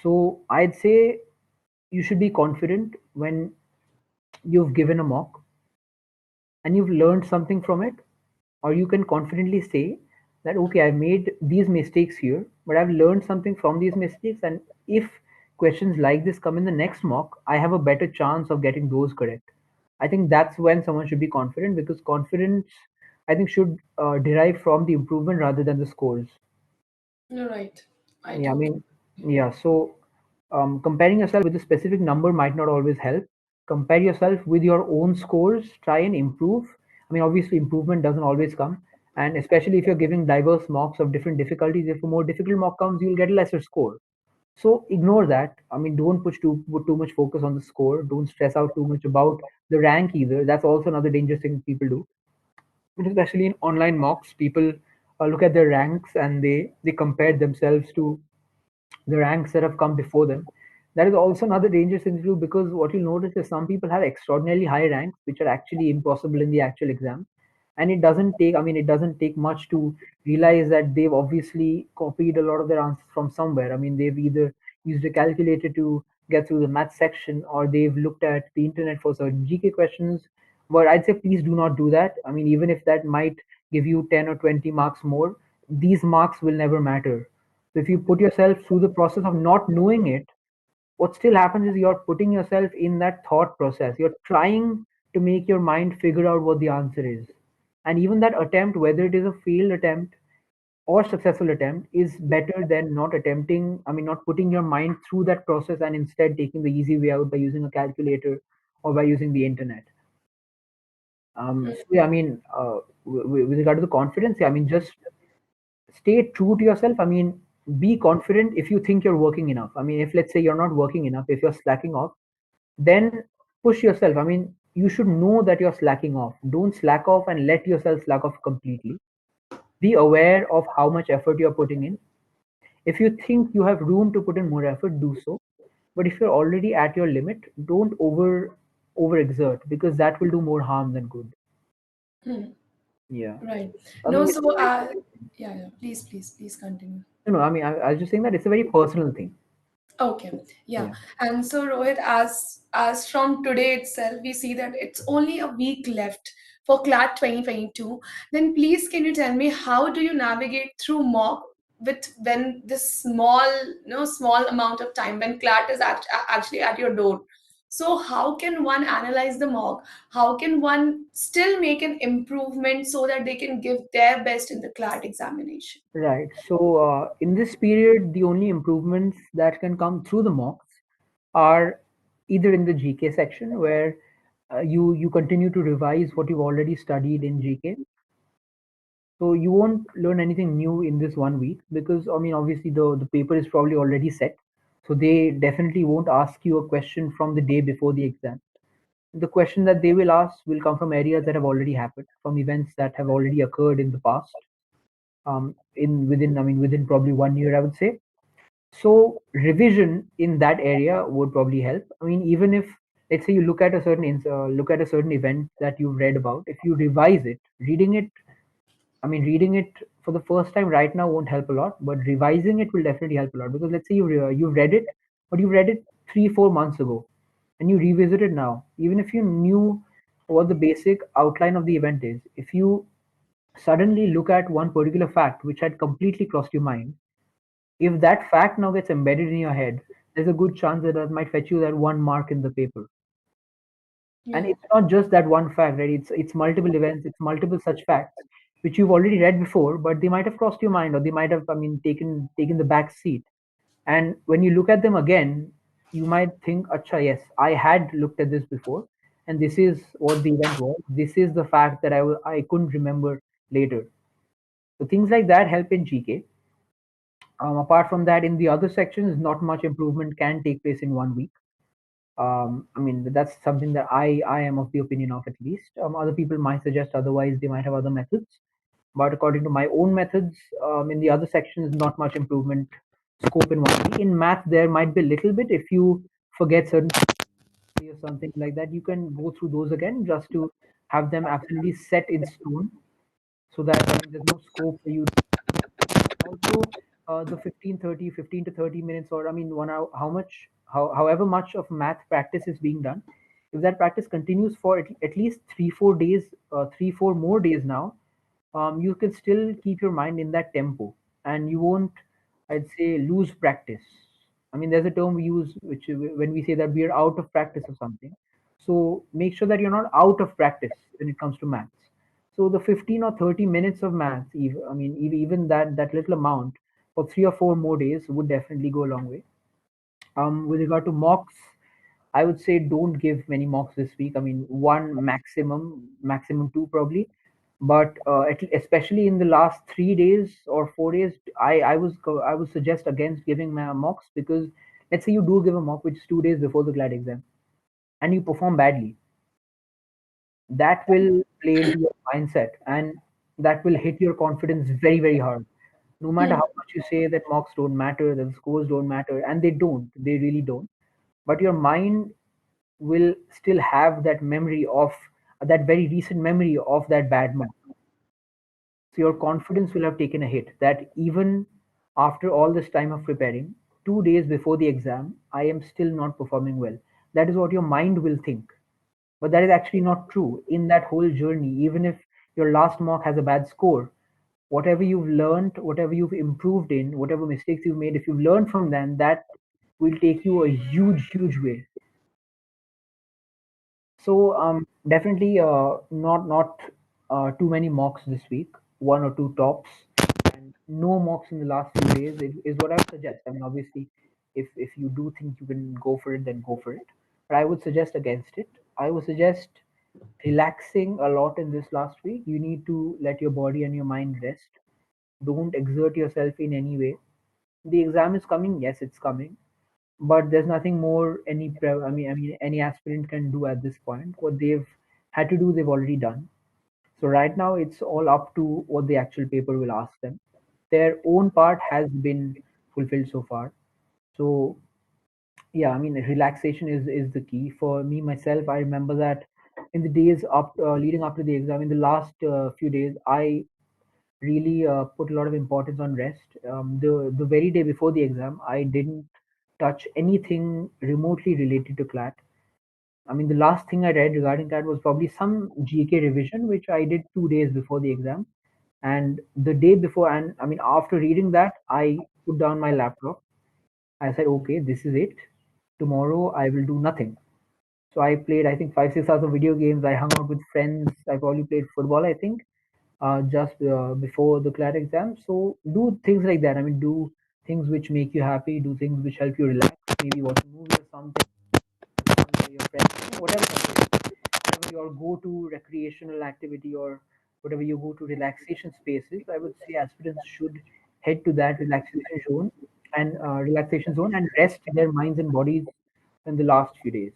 So I'd say you should be confident when you've given a mock and you've learned something from it, or you can confidently say that, okay, I made these mistakes here, but I've learned something from these mistakes. And if questions like this come in the next mock, I have a better chance of getting those correct. I think that's when someone should be confident because confidence, I think, should derive from the improvement rather than the scores. You're right. I Yeah, I totally mean, yeah. So comparing yourself with a specific number might not always help. Compare yourself with your own scores. Try and improve. I mean, obviously, improvement doesn't always come, and especially if you're giving diverse mocks of different difficulties. If a more difficult mock comes, you'll get a lesser score. So ignore that. I mean, don't put too much focus on the score. Don't stress out too much about the rank either. That's also another dangerous thing people do. And especially in online mocks, people look at their ranks and they compare themselves to the ranks that have come before them. that is also another dangerous thing to do, because what you'll notice is some people have extraordinarily high ranks, which are actually impossible in the actual exam. And it doesn't take much to realize that they've obviously copied a lot of their answers from somewhere. I mean, they've either used a calculator to get through the math section, or they've looked at the internet for certain GK questions. But I'd say please do not do that. I mean, even if that might give you 10 or 20 marks more, these marks will never matter. So if you put yourself through the process of not knowing it, what still happens is you're putting yourself in that thought process. You're trying to make your mind figure out what the answer is. And even that attempt, whether it is a failed attempt or successful attempt, is better than not attempting, not putting your mind through that process and instead taking the easy way out by using a calculator or by using the internet. So yeah, with regard to the confidence, yeah, just stay true to yourself. Be confident if you think you're working enough. If let's say you're not working enough, if you're slacking off, then push yourself. You should know that you're slacking off. Don't slack off and let yourself slack off completely. Be aware of how much effort you're putting in. If you think you have room to put in more effort, do so. But if you're already at your limit, don't overexert, because that will do more harm than good. Hmm. Yeah. Right. I No, mean, it's a so very, yeah, yeah. Please continue. no, I was just saying that it's a very personal thing. Okay, yeah. Yeah. And so Rohit, as from today itself, we see that it's only a week left for CLAT 2022. Then please can you tell me how do you navigate through mock with when this small, small amount of time when CLAT is actually at your door? So how can one analyze the mock? How can one still make an improvement so that they can give their best in the CLAT examination? Right. So in this period, the only improvements that can come through the mocks are either in the GK section, where you continue to revise what you've already studied in GK. So you won't learn anything new in this 1 week, because obviously the paper is probably already set. So they definitely won't ask you a question from the day before the exam. The question that they will ask will come from areas that have already happened, from events that have already occurred in the past. Within probably 1 year, I would say. So revision in that area would probably help. Even if let's say you look at a certain event that you've read about, if you revise it, reading it for the first time right now won't help a lot, but revising it will definitely help a lot. Because let's say you've read it, but you read it 3-4 months ago, and you revisit it now. Even if you knew what the basic outline of the event is, if you suddenly look at one particular fact which had completely crossed your mind, if that fact now gets embedded in your head, there's a good chance that that might fetch you that 1 mark in the paper. And Yeah. it's not just that one fact, right? It's multiple events, it's multiple such facts which you've already read before, but they might have crossed your mind, or they might have, taken the back seat. And when you look at them again, you might think, "Acha, yes, I had looked at this before, and this is what the event was. This is the fact that I couldn't remember later." So things like that help in GK. Apart from that, in the other sections, not much improvement can take place in 1 week. That's something that I am of the opinion of, at least. Other people might suggest otherwise, they might have other methods. But according to my own methods, in the other sections, not much improvement scope in 1 week. In math, there might be a little bit. If you forget certain or something like that, you can go through those again, just to have them absolutely set in stone, so that there's no scope for you. Also, the 15 to 30 minutes, or 1 hour, however much of math practice is being done, if that practice continues for at least 3-4 days, 3-4 more days now, you can still keep your mind in that tempo, and you won't, I'd say, lose practice. There's a term we use which, when we say that we are out of practice or something. So make sure that you're not out of practice when it comes to maths. So the 15 or 30 minutes of maths, even that little amount for 3 or 4 more days would definitely go a long way. With regard to mocks, I would say don't give many mocks this week. One maximum two probably. But especially in the last 3 days or 4 days, I would suggest against giving mocks, because let's say you do give a mock which is 2 days before the GLAD exam, and you perform badly, that will play into your mindset, and that will hit your confidence very, very hard. No matter Hmm. how much you say that mocks don't matter, that the scores don't matter, and they don't, they really don't. but your mind will still have that memory of that very recent memory of that bad mock. So your confidence will have taken a hit that even after all this time of preparing, 2 days before the exam, I am still not performing well. That is what your mind will think. But that is actually not true. In that whole journey, even if your last mock has a bad score, whatever you've learned, whatever you've improved in, whatever mistakes you've made, if you've learned from them, that will take you a huge, huge way. So definitely not too many mocks this week, one or two tops, and no mocks in the last few days is what I would suggest. I mean, obviously, if you do think you can go for it, then go for it. But I would suggest against it. I would suggest relaxing a lot in this last week. You need to let your body and your mind rest. Don't exert yourself in any way. The exam is coming. Yes, it's coming, but there's nothing more I mean any aspirant can do at this point. What they've had to do, they've already done. So right now it's all up to what the actual paper will ask them. Their own part has been fulfilled so far. So yeah, I mean relaxation is the key for me myself. I remember that in the days up leading up to the exam, in the last few days, I really put a lot of importance on rest. The very day before the exam, I didn't touch anything remotely related to CLAT. I mean, the last thing I read regarding that was probably some GK revision, which I did 2 days before the exam. And the day before, and I mean, after reading that, I put down my laptop. I said, okay, this is it. Tomorrow I will do nothing. So I played, I think, 5, 6 hours of video games. I hung out with friends. I probably played football, I think, just before the CLAT exam. So do things like that. I mean, do things which make you happy, do things which help you relax, maybe watch a movie or something, your friends, whatever it is, whatever your go-to recreational activity or whatever you go to relaxation spaces, I would say aspirants should head to that relaxation zone and rest their minds and bodies in the last few days.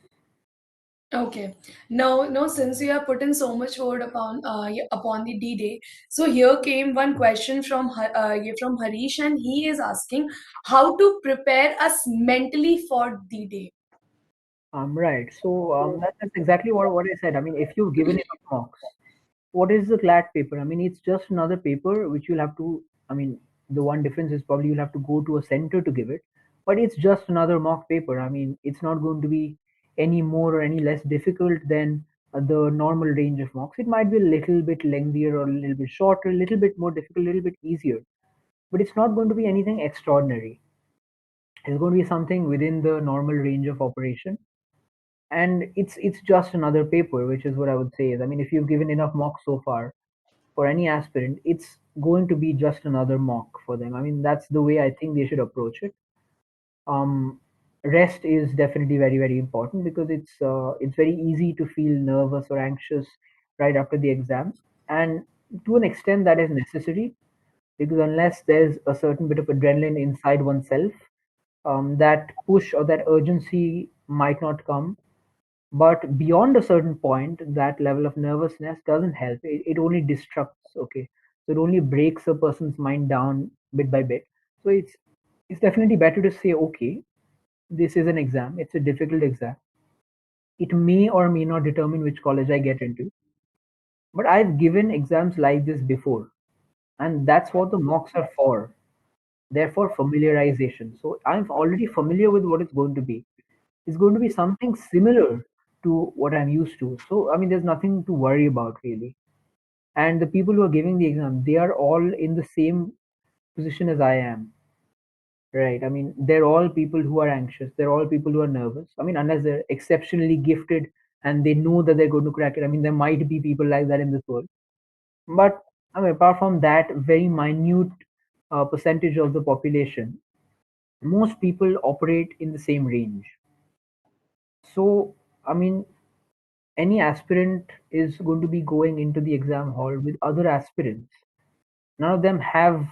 Okay. Now, since you have put in so much word upon the D-Day, so here came one question from Harish, and he is asking how to prepare us mentally for D-Day. Right. So that's exactly what I said. I mean, if you've given enough mocks, what is the CLAT paper? I mean, it's just another paper which you'll have to. I mean, the one difference is probably you'll have to go to a center to give it, but it's just another mock paper. I mean, it's not going to be any more or any less difficult than the normal range of mocks. It might be a little bit lengthier or a little bit shorter, a little bit more difficult, a little bit easier, but it's not going to be anything extraordinary. It's going to be something within the normal range of operation, and it's just another paper, which is what I would say is, I mean, if you've given enough mocks so far for any aspirant, it's going to be just another mock for them. I mean, that's the way I think they should approach it. um Rest is definitely very, very important because it's very easy to feel nervous or anxious right after the exams, and to an extent that is necessary, because unless there's a certain bit of adrenaline inside oneself, that push or that urgency might not come. But beyond a certain point, that level of nervousness doesn't help. It only destructs. Okay, so it only breaks a person's mind down bit by bit. So it's definitely better to say, okay, this is an exam. It's a difficult exam. It may or may not determine which college I get into. But I've given exams like this before, and that's what the mocks are for. They're for familiarization. So I'm already familiar with what it's going to be. It's going to be something similar to what I'm used to. So, I mean, there's nothing to worry about really. And the people who are giving the exam, they are all in the same position as I am, right? I mean, they're all people who are anxious. They're all people who are nervous. I mean, unless they're exceptionally gifted and they know that they're going to crack it. I mean, there might be people like that in this world. But I mean, apart from that, very minute percentage of the population, most people operate in the same range. So, I mean, any aspirant is going to be going into the exam hall with other aspirants. None of them have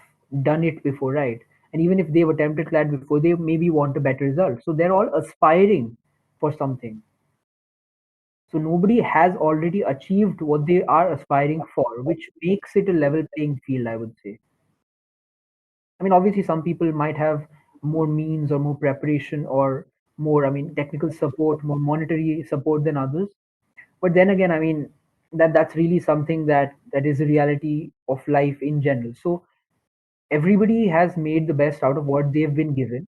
done it before, right? And even if they've attempted CLAT before, they maybe want a better result. So they're all aspiring for something. So nobody has already achieved what they are aspiring for, which makes it a level playing field, I would say. I mean, obviously, some people might have more means or more preparation or more, I mean, technical support, more monetary support than others. But then again, I mean, that's really something that is a reality of life in general. So everybody has made the best out of what they've been given,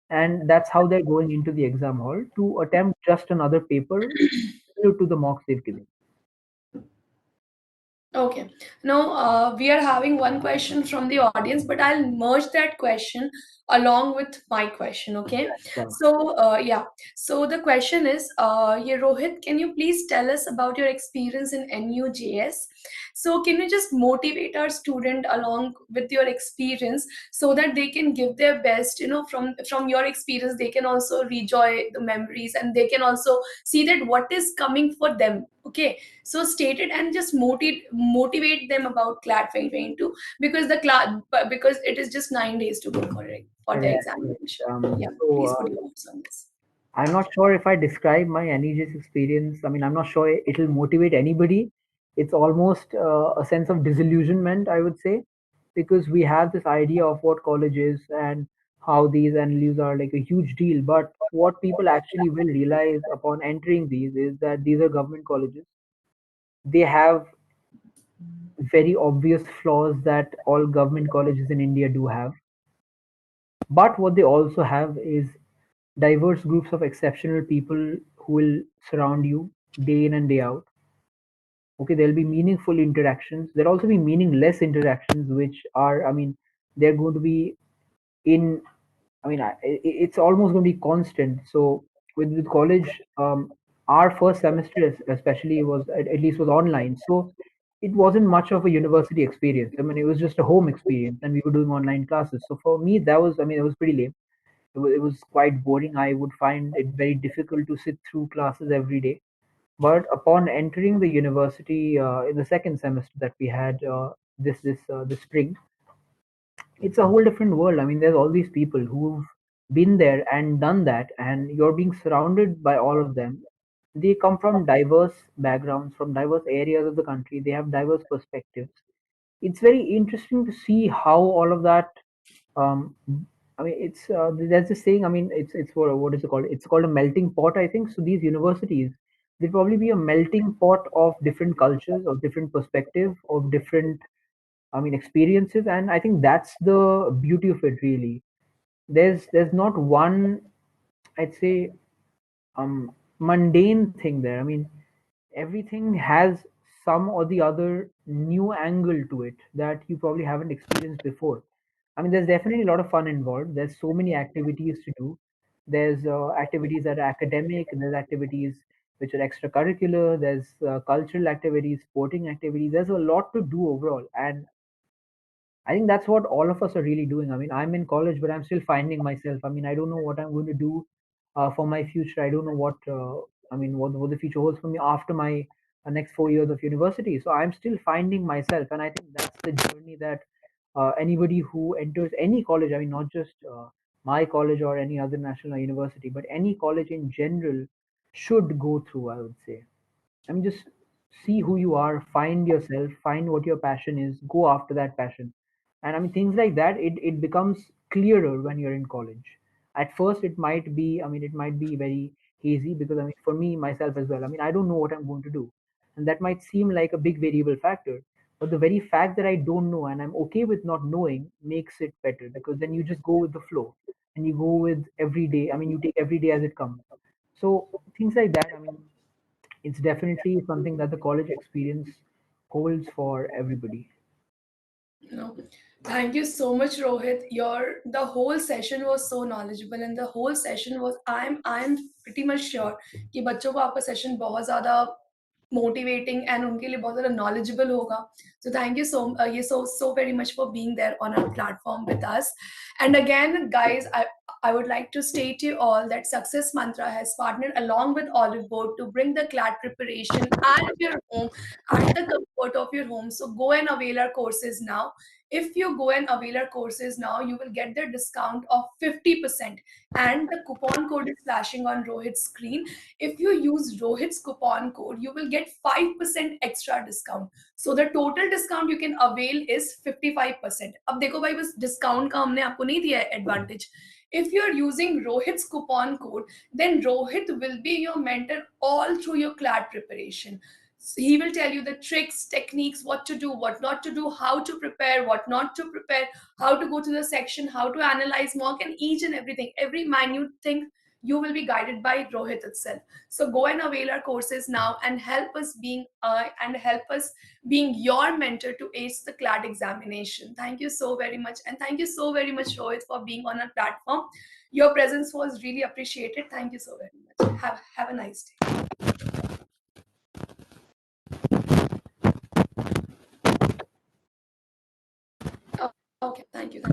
and that's how they're going into the exam hall to attempt just another paper similar to the mocks they've given. Okay. Now, we are having one question from the audience, but I'll merge that question along with my question. Okay. Sure. So, yeah. So the question is, yeah, Rohit, can you please tell us about your experience in NUJS? So, can you just motivate our student along with your experience so that they can give their best? From your experience, they can also rejoy the memories and they can also see that what is coming for them. Okay, so state it and just motivate them about CLAT 2022 because because it is just 9 days to go for the Correct, correct. examination. Yeah, So please put your words on this. I'm not sure if I describe my NEJ's experience. I mean, I'm not sure it'll motivate anybody. It's almost a sense of disillusionment, I would say, because we have this idea of what college is and how these NLUs are like a huge deal. But what people actually will realize upon entering these is that these are government colleges. They have very obvious flaws that all government colleges in India do have. But what they also have is diverse groups of exceptional people who will surround you day in and day out. Okay, there'll be meaningful interactions. There'll also be meaningless interactions, which are, I mean, they're going to be in, I mean, it's almost going to be constant. So with college, our first semester especially was at least was online. So it wasn't much of a university experience. I mean, it was just a home experience, and we were doing online classes. So for me, that was, I mean, it was pretty lame. It was quite boring. I would find it very difficult to sit through classes every day. But upon entering the university in the second semester that we had this spring, it's a whole different world. I mean, there's all these people who've been there and done that, and you're being surrounded by all of them. They come from diverse backgrounds, from diverse areas of the country. They have diverse perspectives. It's very interesting to see how all of that. Um, I mean, it's there's this saying. I mean, it's what is it called? It's called a melting pot, I think. So these universities, they probably be a melting pot of different cultures, of different perspective, of different, I mean, experiences, and I think that's the beauty of it. Really, there's not one, I'd say, mundane thing there. I mean, everything has some or the other new angle to it that you probably haven't experienced before. I mean, there's definitely a lot of fun involved. There's so many activities to do. There's activities that are academic, and there's activities which are extracurricular. There's cultural activities, sporting activities. There's a lot to do overall, and I think that's what all of us are really doing. I mean, I'm in college, but I'm still finding myself. I mean, I don't know what I'm going to do for my future. I don't know what I mean, what the future holds for me after my next 4 years of university. So I'm still finding myself, and I think that's the journey that anybody who enters any college, I mean, not just my college or any other national university, but any college in general should go through, I would say. I mean, just see who you are, find yourself, find what your passion is, go after that passion. And I mean, things like that, it becomes clearer when you're in college. At first, it might be, I mean, it might be very hazy because, I mean, for me, myself as well, I mean, I don't know what I'm going to do. And that might seem like a big variable factor. But the very fact that I don't know and I'm okay with not knowing makes it better because then you just go with the flow and you go with every day. I mean, you take every day as it comes. So things like that, I mean, it's definitely something that the college experience holds for everybody. No. Thank you so much, Rohit. The whole session was so knowledgeable, and the whole session was I'm pretty much sure कि बच्चों को आपका session बहुत ज़्यादा motivating and उनके लिए बहुत ज़्यादा knowledgeable होगा. So thank you so very much for being there on our platform with us. And again, guys, I would like to state to you all that Success Mantra has partnered along with Olive Board to bring the CLAT preparation at your home, at the comfort of your home. So go and avail our courses now. If you go and avail our courses now, you will get the discount of 50%, and the coupon code is flashing on Rohit's screen. If you use Rohit's coupon code, you will get 5% extra discount. So the total discount you can avail is 55%. अब देखो भाई, बस discount का हमने आपको नहीं दिया है advantage. If you are using Rohit's coupon code, then Rohit will be your mentor all through your CLAT preparation. So he will tell you the tricks, techniques, what to do, what not to do, how to prepare, what not to prepare, how to go to the section, how to analyze mock, and each and everything, every minute thing, you will be guided by Rohit itself. So go and avail our courses now and help us being your mentor to ace the CLAT examination. Thank you so very much, and thank you so very much, Rohit, for being on our platform. Your presence was really appreciated. Thank you so very much. Have a nice day. Okay, thank you.